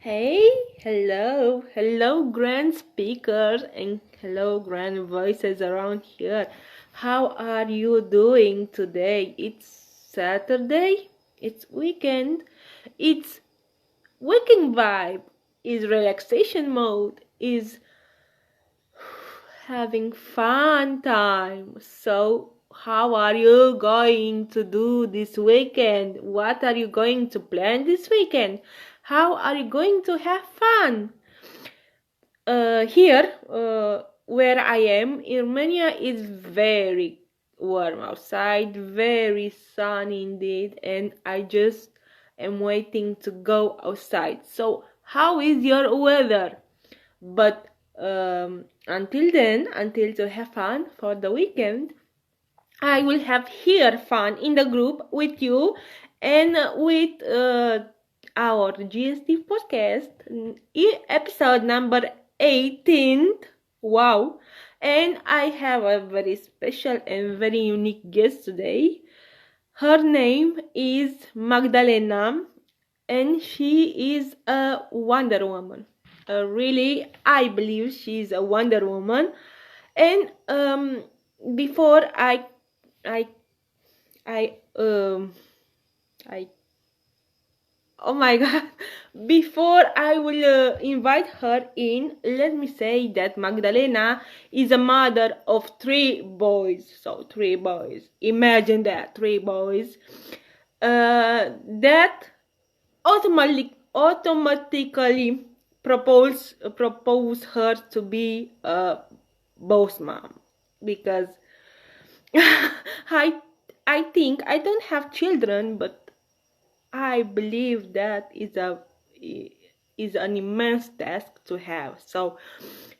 Hey, hello, grand speakers and hello, grand voices around here. How are you doing today? It's Saturday, it's weekend, it's weekend vibe, is relaxation mode, is having fun time. So, how are you going to do this weekend? What are you going to plan this weekend? How are you going to have fun? Here, where I am, in Romania, is very warm outside, very sunny indeed, and I just am waiting to go outside. So, how is your weather? But until then, until to have fun for the weekend, I will have here fun in the group with you and with our GST podcast, episode number 18. Wow! And I have a very special and very unique guest today. Her name is Magdalena, and she is a Wonder Woman. Really, I believe she's a Wonder Woman. And before I I I oh my god, before I will invite her in, let me say that Magdalena is a mother of three boys. So three boys. Imagine that, three boys. That automatically propose her to be a boss mom because I I think I don't have children, but I believe that is an immense task to have. So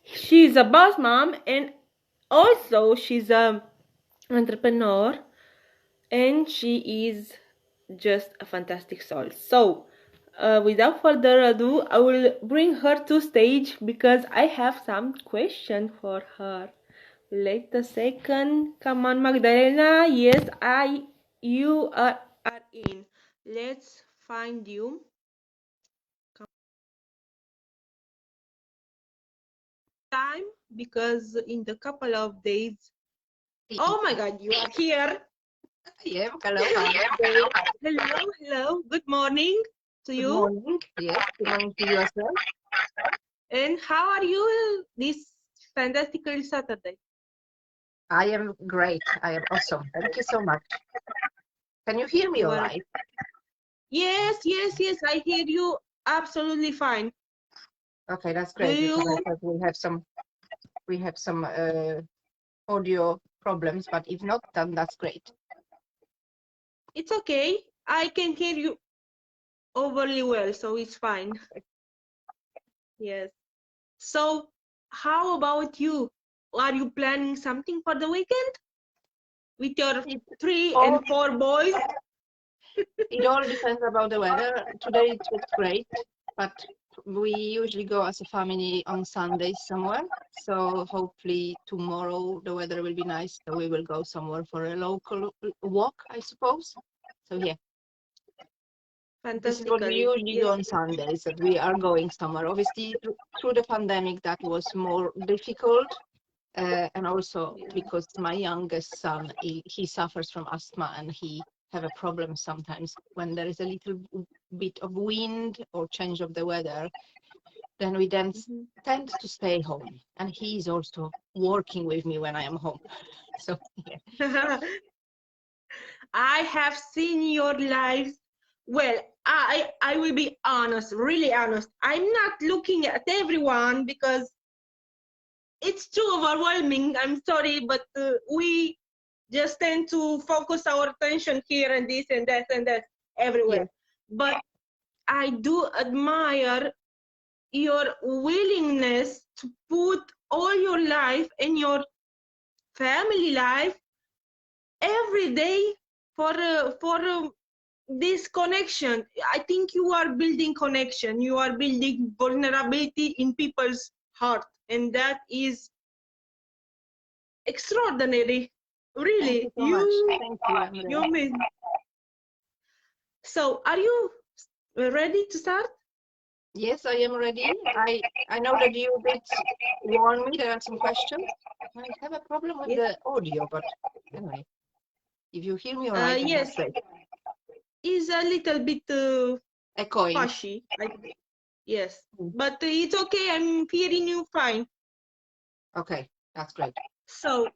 she's a boss mom and also she's a entrepreneur and she is just a fantastic soul. So without further ado, I will bring her to stage because I have some question for her. Wait a second. Come on, Magdalena. Yes, you are in. Let's find you. Time because in the couple of days. Oh my God, you are here. Yeah, hello. Hello. Good morning to Good you. morning. Yes, good morning to you as well. And how are you this fantastical Saturday? I am great. I am awesome. Thank you so much. Can you hear me all Well, right? yes. I hear you absolutely fine. Okay, that's Do great because you? I thought we have some audio problems, but if not, then that's great. It's okay. I can hear you overly well, so it's fine. Yes. So, how about you? Are you planning something for the weekend with your It 3 all and 4 boys? it all depends about the weather. Today it was great, but we usually go as a family on Sundays somewhere. So hopefully tomorrow the weather will be nice. So we will go somewhere for a local walk, I suppose. So yeah. This is what we Fantastically. usually do Yes. on Sundays, that we are going somewhere. Obviously, through the pandemic, that was more difficult. And also because my youngest son, he suffers from asthma and he have a problem sometimes when there is a little bit of wind or change of the weather, then we then tend to stay home. And he is also working with me when I am home. So yeah. I have seen your lives. Well, I will be honest, really honest. I'm not looking at everyone because it's too overwhelming. I'm sorry, but we just tend to focus our attention here and this and that and that Yeah. everywhere. But I do admire your willingness to put all your life and your family life every day for this connection. I think you are building connection. You are building vulnerability in people's heart, and that is extraordinary. Thank you Really, so much. Thank you, Andrea. you mean. So, are you ready to start? Yes, I am ready. I know that you did warn me. There are some questions. I have a problem with Yes. the audio, but anyway, if you hear me all right, then Yes, that's great. is a little bit Echoing. fashy. Yes, Mm. but it's okay. I'm hearing you fine. Okay, that's great. So,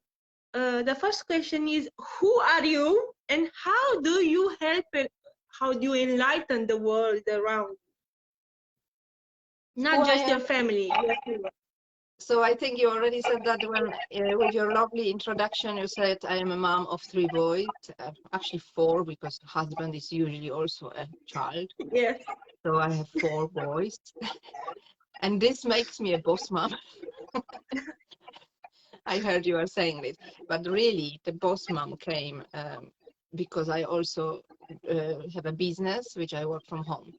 the first question is, who are you, and how do you help it? How do you enlighten the world around? Who Not I just your am. family. So I think you already said that when with your lovely introduction, you said I am a mom of 3 boys, actually 4 because husband is usually also a child. Yes. So I have 4 boys, and this makes me a boss mom. I heard you are saying this, but really the boss mom came because I also have a business which I work from home.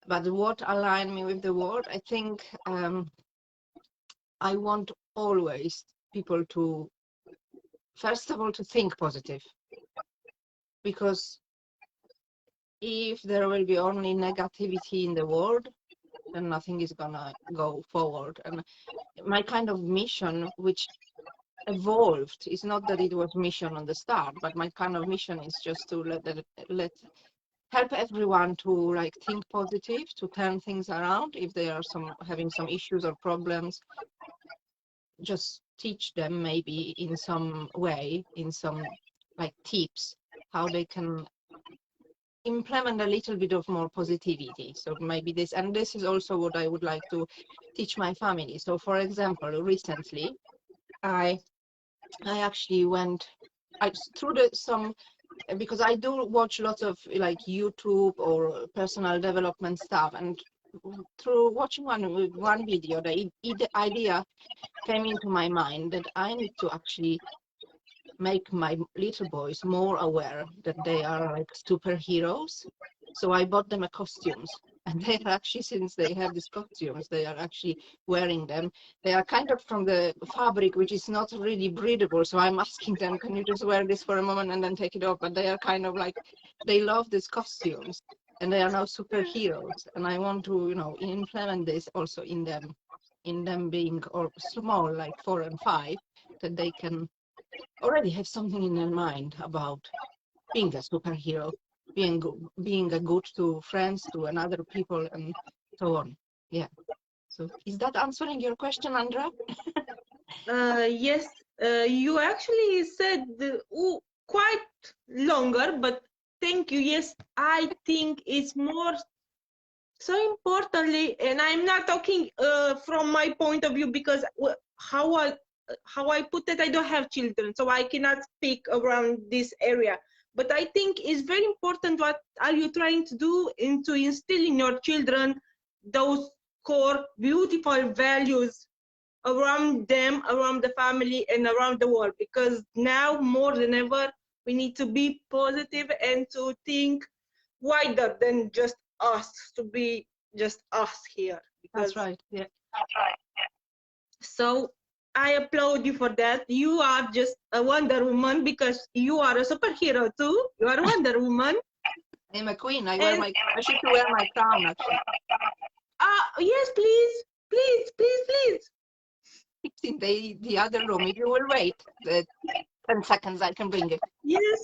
But what aligned me with the world, I think I want always people to, first of all, to think positive, because if there will be only negativity in the world, then nothing is gonna go forward. And my kind of mission, which evolved, is not that it was mission on the start, but my kind of mission is just to let help everyone to like think positive, to turn things around. If they are having some issues or problems, just teach them maybe in some way, in some like tips, how they can implement a little bit of more positivity. So maybe this, and this is also what I would like to teach my family. So for example, recently I actually went through some, because I do watch lots of like YouTube or personal development stuff, and through watching one video, the idea came into my mind that I need to actually make my little boys more aware that they are like superheroes. So I bought them a costumes, and they are actually, since they have these costumes, they are actually wearing them. They are kind of from the fabric, which is not really breathable. So I'm asking them, can you just wear this for a moment and then take it off? But they are kind of like, they love these costumes, and they are now superheroes. And I want to, implement this also in them being or small, like 4 and 5, that they can already have something in their mind about being a superhero, being a good to friends, to another people, and so on. Yeah. So is that answering your question, Andrea? Yes, you actually said quite longer, but thank you. Yes, I think it's more so importantly, and I'm not talking from my point of view because how I put it, I don't have children, so I cannot speak around this area. But I think it's very important what are you trying to do and to instill in your children those core beautiful values around them, around the family, and around the world. Because now more than ever, we need to be positive and to think wider than just us, to be just us here. That's Because right. Yeah. so I applaud you for that. You are just a Wonder Woman because you are a superhero too. You are Wonder Woman. I'm a queen. And I should wear my crown actually. yes, please, please, please, please. It's in the other room. If you will wait the 10 seconds, I can bring it. Yes,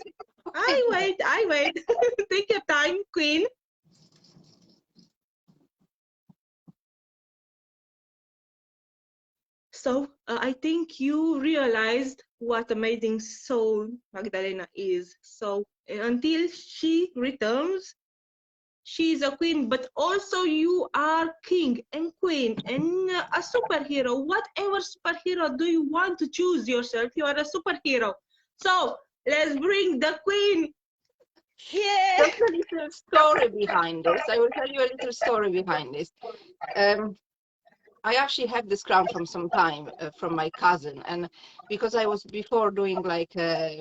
Okay. I wait. Take your time, Queen. So I think you realized what amazing soul Magdalena is. So until she returns, she is a queen, but also you are king and queen and a superhero. Whatever superhero do you want to choose yourself, you are a superhero. So let's bring the queen here. There's a little story behind this. I will tell you a little story behind this. I actually had this crown from some time from my cousin, and because I was before doing like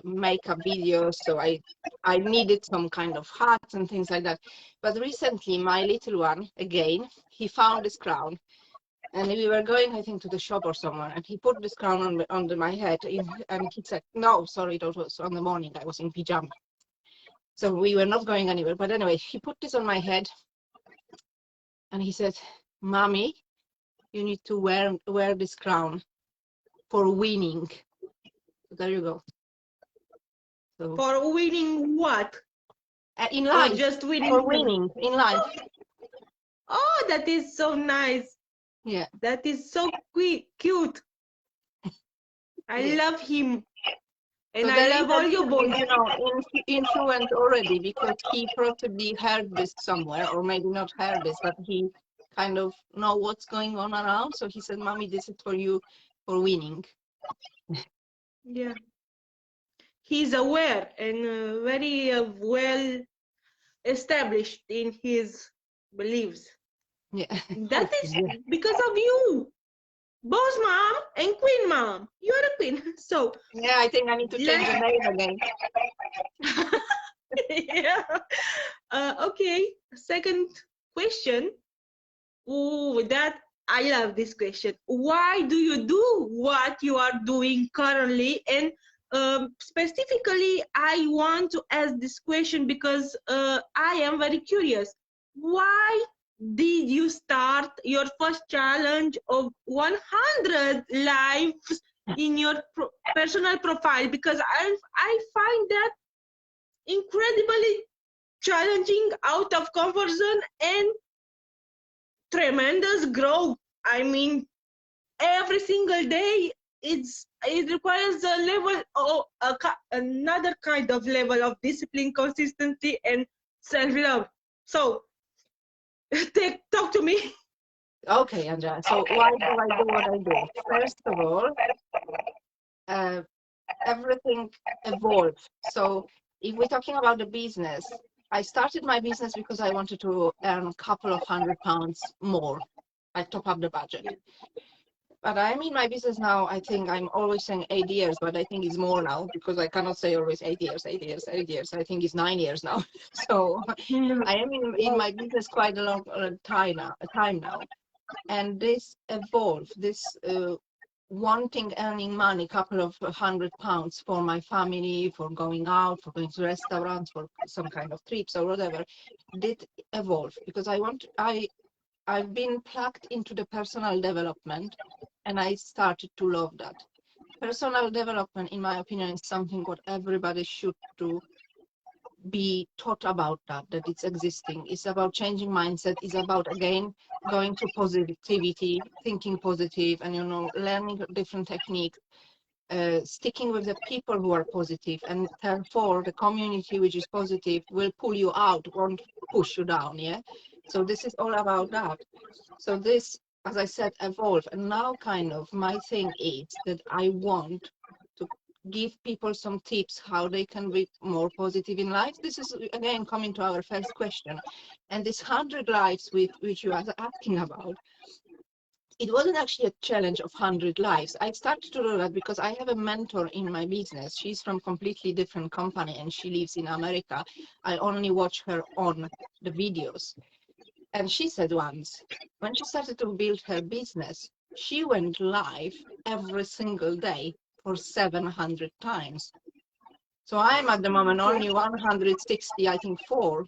makeup videos, so I needed some kind of hats and things like that. But recently, my little one, again, he found this crown, and we were going, I think, to the shop or somewhere, and he put this crown on my head, and he said, "No, sorry, that was on the morning. I was in pajama, so we were not going anywhere." But anyway, he put this on my head, and he said, "Mommy, you need to wear this crown for winning." So there you go. So For winning what? in Or life, just winning? for winning in life. Oh, that is so nice. Yeah. That is so cute. I Yeah. love him. And So I there is love a all your little bit, boys. influence already, because he probably heard this somewhere, or maybe not heard this, but he kind of know what's going on around. So he said, "Mommy, this is for you for winning." Yeah. He's aware and very well established in his beliefs. Yeah. That is because of you, boss mom and queen mom. You're a queen. So Yeah, I think I need to change the name again. yeah. Okay. Second question. Oh, with that, I love this question. Why do you do what you are doing currently? And specifically, I want to ask this question because I am very curious. Why did you start your first challenge of 100 lives in your personal profile? Because I find that incredibly challenging, out of comfort zone, and tremendous growth. I mean, every single day it requires a level or another kind of level of discipline, consistency, and self-love. So, talk to me. Okay, Andrea. So why do I do what I do? First of all, everything evolves. So if we're talking about the business, I started my business because I wanted to earn a couple of £100 more. I top up the budget. But I'm in my business now, I think I'm always saying 8 years, but I think it's more now, because I cannot say always 8 years, 8 years, 8 years. I think it's 9 years now. So I am in my business quite a long time now. And this evolved, this wanting earning money, couple of £100 for my family, for going out, for going to restaurants, for some kind of trips or whatever, did evolve, because I've been plugged into the personal development, and I started to love that. Personal development, in my opinion, is something what everybody should do, be taught about, that it's existing. It's about changing mindset. It's about, again, going to positivity, thinking positive, and learning different techniques, sticking with the people who are positive, and therefore the community which is positive will pull you out, won't push you down. Yeah. So this is all about that. So this, as I said, evolve, and now kind of my thing is that I want to give people some tips how they can be more positive in life. This is again coming to our first question, and this 100 lives which you are asking about. It wasn't actually a challenge of 100 lives. I started to do that because I have a mentor in my business. She's from completely different company and she lives in America. I only watch her on the videos. And she said once, when she started to build her business, she went live every single day for 700 times. So I'm at the moment only 160, I think, 4.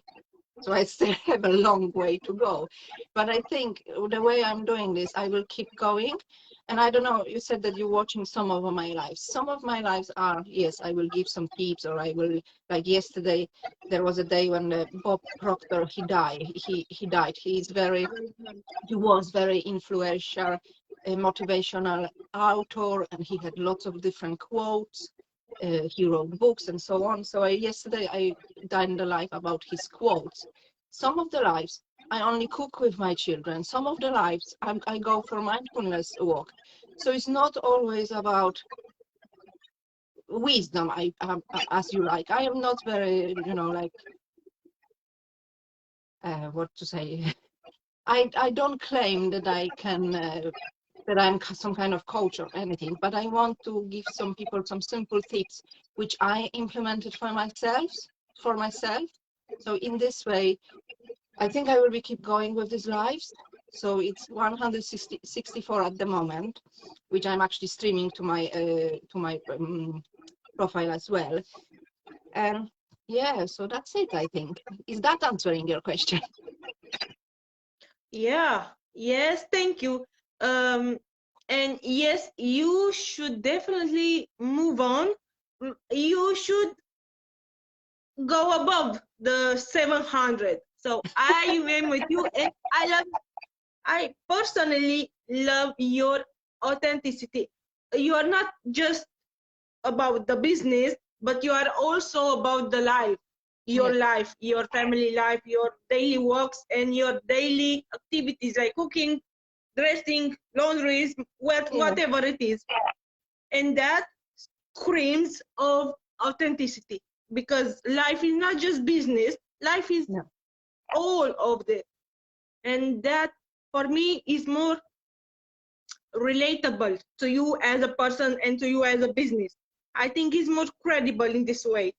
So I still have a long way to go. But I think the way I'm doing this, I will keep going. And I don't know, you said that you're watching some of my lives. Some of my lives are, yes, I will give some tips, or I will, like yesterday, there was a day when Bob Proctor, he died. He died. He was very influential, a motivational author, and he had lots of different quotes. He wrote books and so on. So yesterday I dined a live about his quotes. Some of the lives I only cook with my children. Some of the lives I go for mindfulness walk. So it's not always about wisdom, as you like. I am not very, like, what to say. I don't claim that I can, that I'm some kind of coach or anything, but I want to give some people some simple tips which I implemented for myself. So in this way, I think I will be keep going with these lives. So it's 164 at the moment, which I'm actually streaming to my profile as well. And yeah, so that's it, I think. Is that answering your question? Yeah, Yes, thank you. And yes, you should definitely move on. You should go above the 700. So I am with you, and I personally love your authenticity. You are not just about the business, but you are also about the Yeah, life, your family life, your daily works, and your daily activities like cooking, dressing, laundries, yeah, whatever it is. And that screams of authenticity, because life is not just business, life is no, all of it. And that, for me, is more relatable to you as a person and to you as a business. I think it's more credible in this way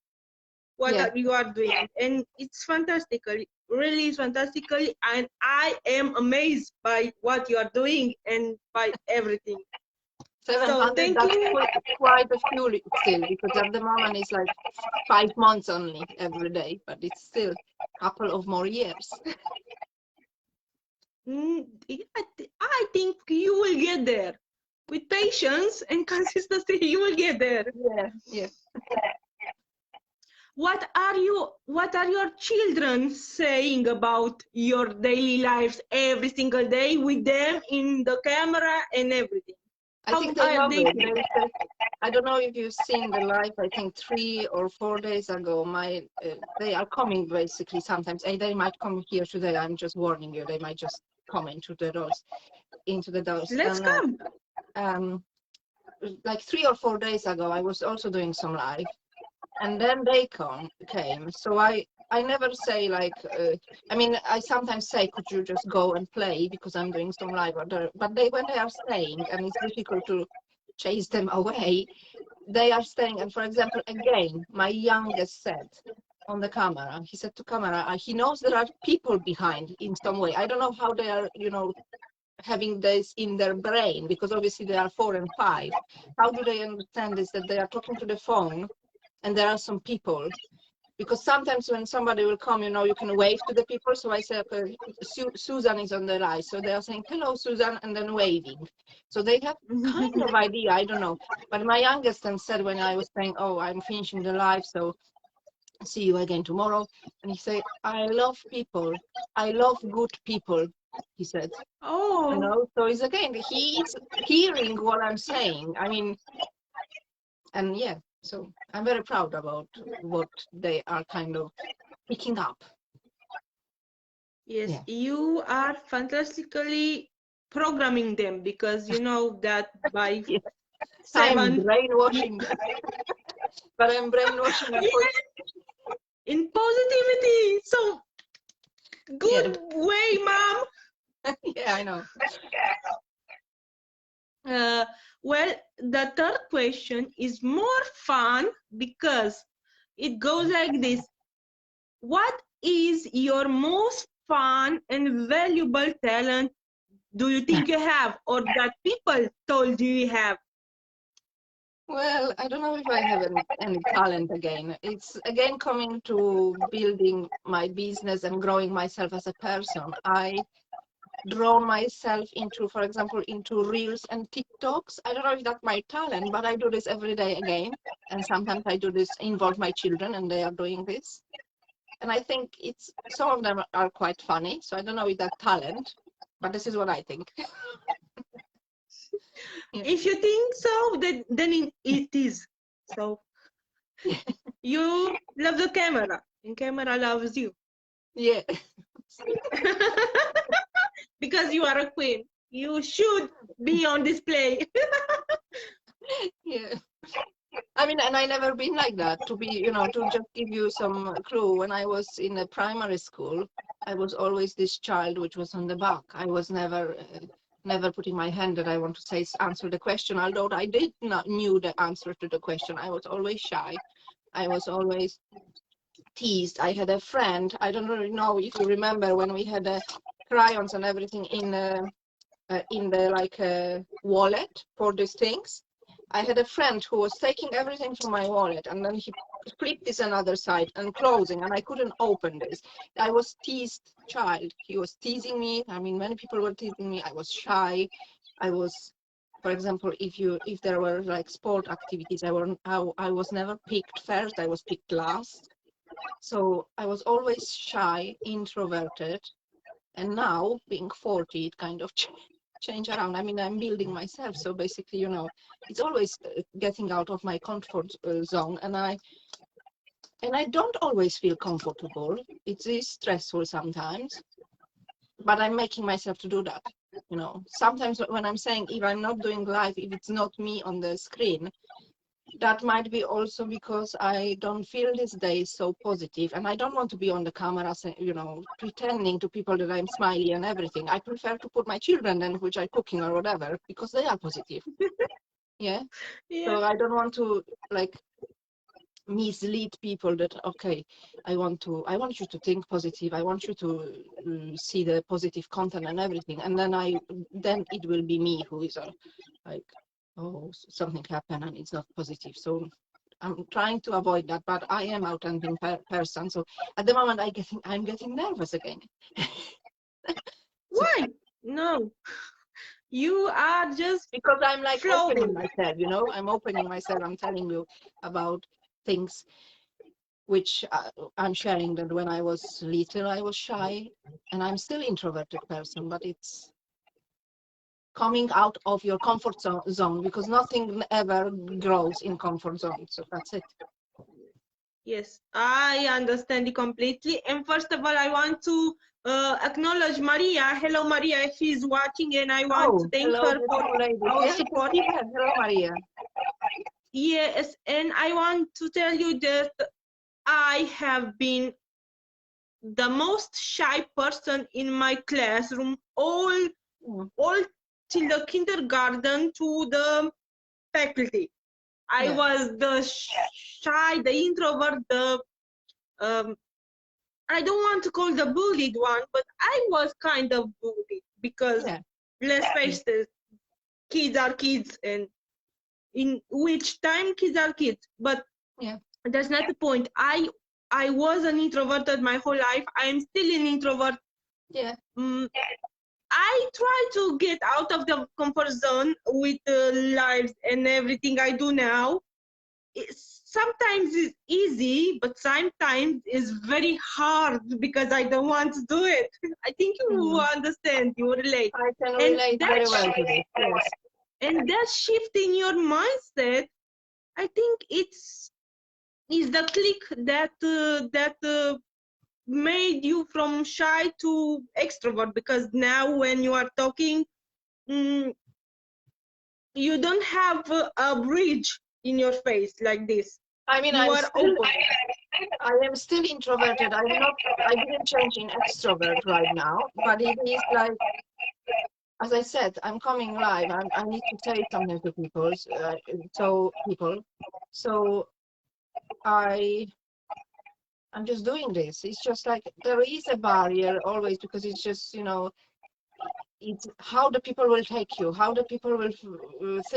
what yeah. you are doing, and it's fantastically, really is fantastically, and I am amazed by what you are doing and by everything. So 700, thank that's you. quite a few still, because at the moment it's like 5 months only every day, but it's still a couple of more years. I think you will get there with patience and consistency. You will get there. Yeah, yeah. What are your children saying about your daily lives every single day with them in the camera and everything? I How think they are love they it. feeling? I don't know if you've seen the live, I think 3 or 4 days ago, they are coming basically sometimes, and they might come here today. I'm just warning you, they might just come into the doors. Let's And come. um, like 3 or 4 days ago, I was also doing some live, and then they came. So I never say like, I mean, I sometimes say, could you just go and play because I'm doing some live order. But when they are staying, and it's difficult to chase them away, they are staying. And for example, again, my youngest said on the camera, he said to camera, he knows there are people behind in some way. I don't know how they are, having this in their brain, because obviously they are 4 and 5. How do they understand this, that they are talking to the phone and there are some people? Because sometimes when somebody will come, you can wave to the people. So I say, okay, Susan is on the line. So they are saying, hello, Susan, and then waving. So they have kind of idea, I don't know. But my youngest then said, when I was saying, oh, I'm finishing the live, so see you again tomorrow. And he said, I love people. I love good people, he said. Oh, So it's again, he's hearing what I'm saying. I mean, and yeah, so I'm very proud about what they are kind of picking up. yes, Yeah. you are fantastically programming them, because you know that by Yeah. I'm 7, brainwashing them, but I'm brainwashing them for, yes, in positivity. So yeah, good way, mom. yeah, I know. Uh, well, the third question is more fun, because it goes like this. What is your most fun and valuable talent do you think you have, or that people told you you have? Well, I don't know if I have any talent again. It's again coming to building my business and growing myself as a person. I drawn myself into, for example, into reels and TikToks. I don't know if that's my talent, but I do this every day again. And sometimes I do this, involve my children, and they are doing this. And I think some of them are quite funny. So I don't know if that talent, but this is what I think. Yeah. If you think so, then it is. So you love the camera, and camera loves you. Yeah. Because you are a queen. You should be on display. Yeah. I mean, and I never been like that. To just give you some clue, when I was in a primary school, I was always this child which was on the back. I was never putting my hand that I want to say answer the question, although I did not knew the answer to the question. I was always shy. I was always teased. I had a friend. I don't really know if you remember when we had crayons and everything in the like wallet for these things. I had a friend who was taking everything from my wallet, and then he flip this another side and closing, and I couldn't open this. I was teased child. He was teasing me. I mean, many people were teasing me. I was shy. I was, for example, if there were like sport activities, I was never picked first. I was picked last. So I was always shy, introverted. And now, being 40, it kind of change around. I mean, I'm building myself. So basically, you know, it's always getting out of my comfort zone. And I don't always feel comfortable. It is stressful sometimes, but I'm making myself to do that. You know, sometimes when I'm saying, if I'm not doing live, if it's not me on the screen, that might be also because I don't feel this day so positive, and I don't want to be on the camera, you know, pretending to people that I'm smiley and everything. I prefer to put my children then, which are cooking or whatever, because they are positive. Yeah. So I don't want to like mislead people that, okay, I want you to think positive. I want you to see the positive content and everything, and then it will be me who is like, oh, something happened and it's not positive. So I'm trying to avoid that, but I am authentic person. So at the moment I'm getting nervous again. Why? No, you are just because I'm like floating. opening myself, you know, I'm opening myself. I'm telling you about things which I'm sharing, that when I was little, I was shy, and I'm still introverted person, but it's coming out of your comfort zone, because nothing ever grows in comfort zone. So that's it. Yes, I understand it completely. And first of all, I want to acknowledge Maria. Hello, Maria. She's watching, and I want to thank Hello, her for beautiful lady. our Yeah, support. hello, Maria. Yes, and I want to tell you that I have been the most shy person in my classroom all till the kindergarten to the faculty. I was the shy, the introvert, the I don't want to call the bullied one, but I was kind of bullied because let's face it, kids are kids, and in which time kids are kids. But that's not the point. I was an introverted my whole life. I am still an introvert. I try to get out of the comfort zone with lives and everything I do now. Sometimes it's easy, but sometimes it's very hard because I don't want to do it. I think you understand, you relate. I can relate very well to this. Yes. And that shift in your mindset, I think is the click that made you from shy to extrovert, because now when you are talking, you don't have a bridge in your face like this. I mean, I am still introverted. I didn't change in extrovert right now, but it is like, as I said, I'm coming live. I need to say something to people. So I'm just doing this. It's just like there is a barrier always, because it's just, you know, it's how the people will take you, how the people will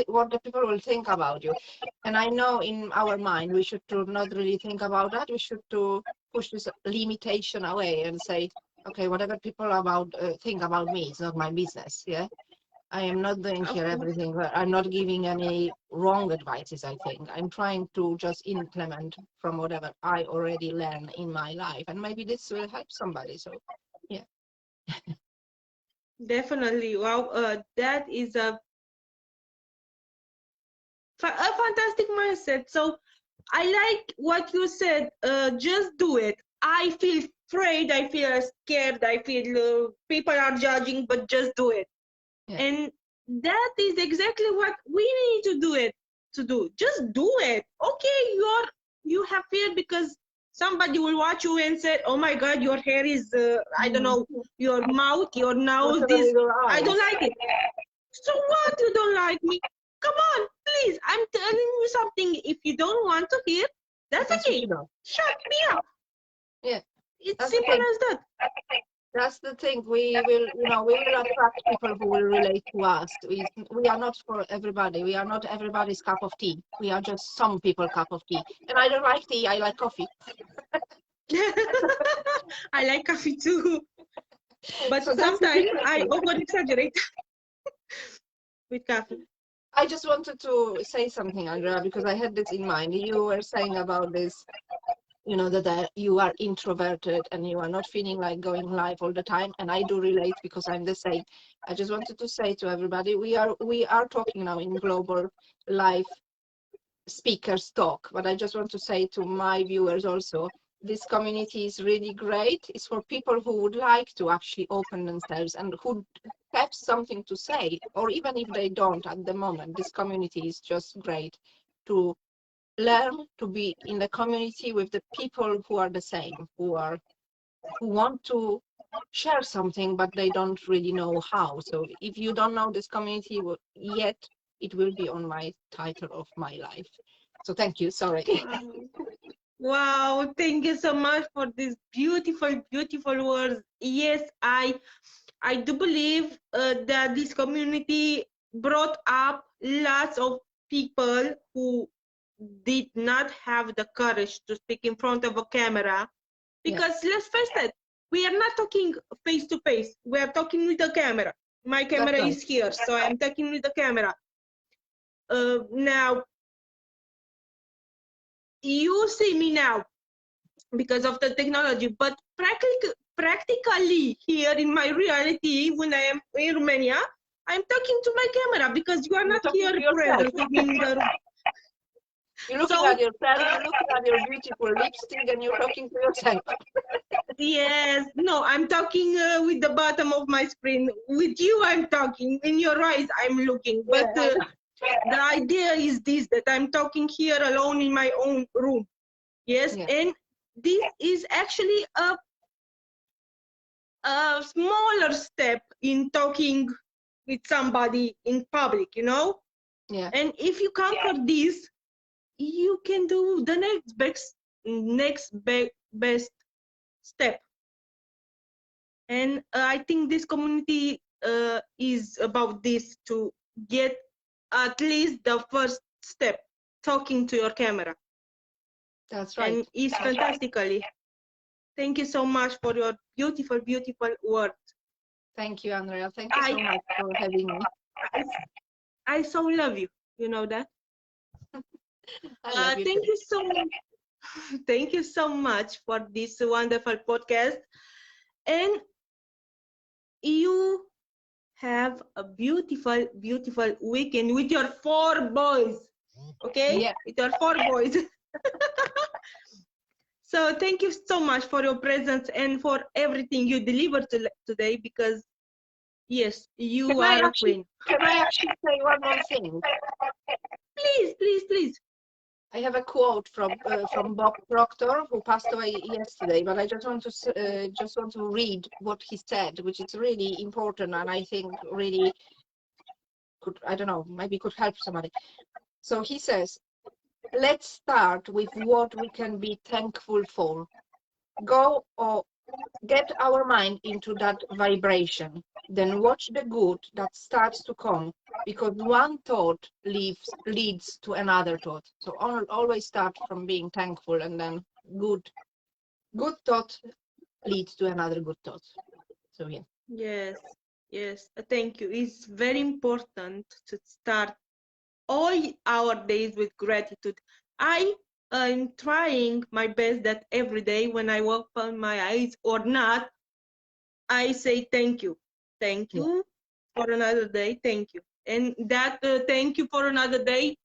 what the people will think about you. And I know in our mind we should to not really think about that. We should to push this limitation away and say, okay, whatever people think about me, it's not my business. Yeah, I am not doing here everything. I'm not giving any wrong advices. I think I'm trying to just implement from whatever I already learned in my life, and maybe this will help somebody. So yeah. Definitely. Wow, that is a fantastic mindset. So I like what you said. Just do it. I feel afraid. I feel scared. I feel people are judging, but just do it. And that is exactly what we need to do it. To do, just do it. Okay, you have fear because somebody will watch you and say, "Oh my God, your hair is I don't know, your mouth, your nose, this. I don't like it." So what? You don't like me? Come on, please. I'm telling you something. If you don't want to hear, that's okay. Shut me up. Yeah. It's simple as that. That's the thing. We will attract people who will relate to us. We are not for everybody. We are not everybody's cup of tea. We are just some people cup of tea. And I don't like tea. I like coffee. I like coffee too, but So that's the sometimes I difference. over exaggerate with coffee. I just wanted to say something, Andrea, because I had this in mind. You were saying about this, that you are introverted and you are not feeling like going live all the time. And I do relate because I'm the same. I just wanted to say to everybody, we are talking now in global live speakers talk, but I just want to say to my viewers also, this community is really great. It's for people who would like to actually open themselves and who have something to say, or even if they don't at the moment, this community is just great to learn to be in the community with the people who are the same, who want to share something, but they don't really know how. So if you don't know this community yet, it will be on my title of my life. So thank you. Sorry. Wow, thank you so much for these beautiful, beautiful words. Yes, I do believe that this community brought up lots of people who did not have the courage to speak in front of a camera. Because let's face it, we are not talking face to face. We are talking with the camera. My camera That's right. is here, so I'm talking with the camera. Now, you see me now because of the technology, but practically here in my reality, when I am in Romania, I'm talking to my camera because you are You're not talking here to yourself. present with me in the room. You're looking So, at yourself, you're looking at your beautiful lipstick, and you're talking to yourself. yes, no, I'm talking with the bottom of my screen. With you, I'm talking. In your eyes, I'm looking. Yeah, But I know. the idea is this, that I'm talking here alone in my own room. Yes, Yeah, and this is actually a smaller step in talking with somebody in public, yeah, and if you conquer this, you can do the next best step. And I think this community is about this, to get at least the first step, talking to your camera, that's right. and is fantastically. Thank you so much for your beautiful, beautiful words. Thank you, Andrea. Thank you I, so much for having me. I, I so love you. You know that. I love you Thank too. you so much. Thank you so much for this wonderful podcast. And you have a beautiful, beautiful weekend with your 4 boys. Okay? Yeah, With your 4 boys. So thank you so much for your presence and for everything you delivered today, because yes, can you I are a actually queen. can I actually say one more thing? Please, please, please. I have a quote from Bob Proctor, who passed away yesterday, but I just want to read what he said, which is really important, and I think really could, I don't know, maybe could help somebody. So he says, let's start with what we can be thankful for. Go or get our mind into that vibration. Then watch the good that starts to come, because one thought leads to another thought. So always start from being thankful, and then good thought leads to another good thought. So yeah. Yes, yes. Thank you. It's very important to start all our days with gratitude. I am trying my best that every day when I open my eyes or not, I say thank you. Thank Yeah. you for another day. Thank you. And that thank you for another day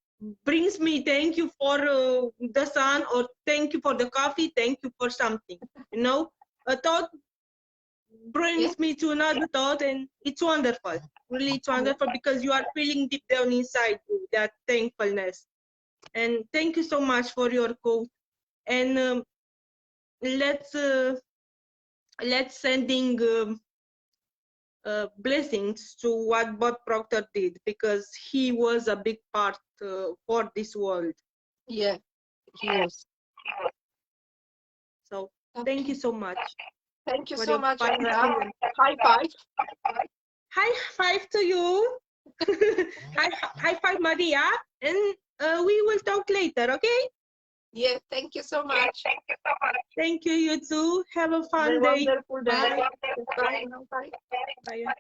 brings me thank you for the sun, or thank you for the coffee, thank you for something. A thought Yeah. brings me to another thought, and it's wonderful. Really, it's wonderful because you are feeling deep down inside you that thankfulness. And thank you so much for your quote. And let's uh, let's sending blessings to what Bob Proctor did, because he was a big part for this world. Yeah. He was. So thank you Okay. so much. Thank you for so your much, fine Andrea. experience. High five. High five to you. High five, Maria. And we will talk later, okay? Yeah, thank you so much. Thank you, you too. Have a Have a fun day. wonderful day. Bye. Bye. Bye. Bye.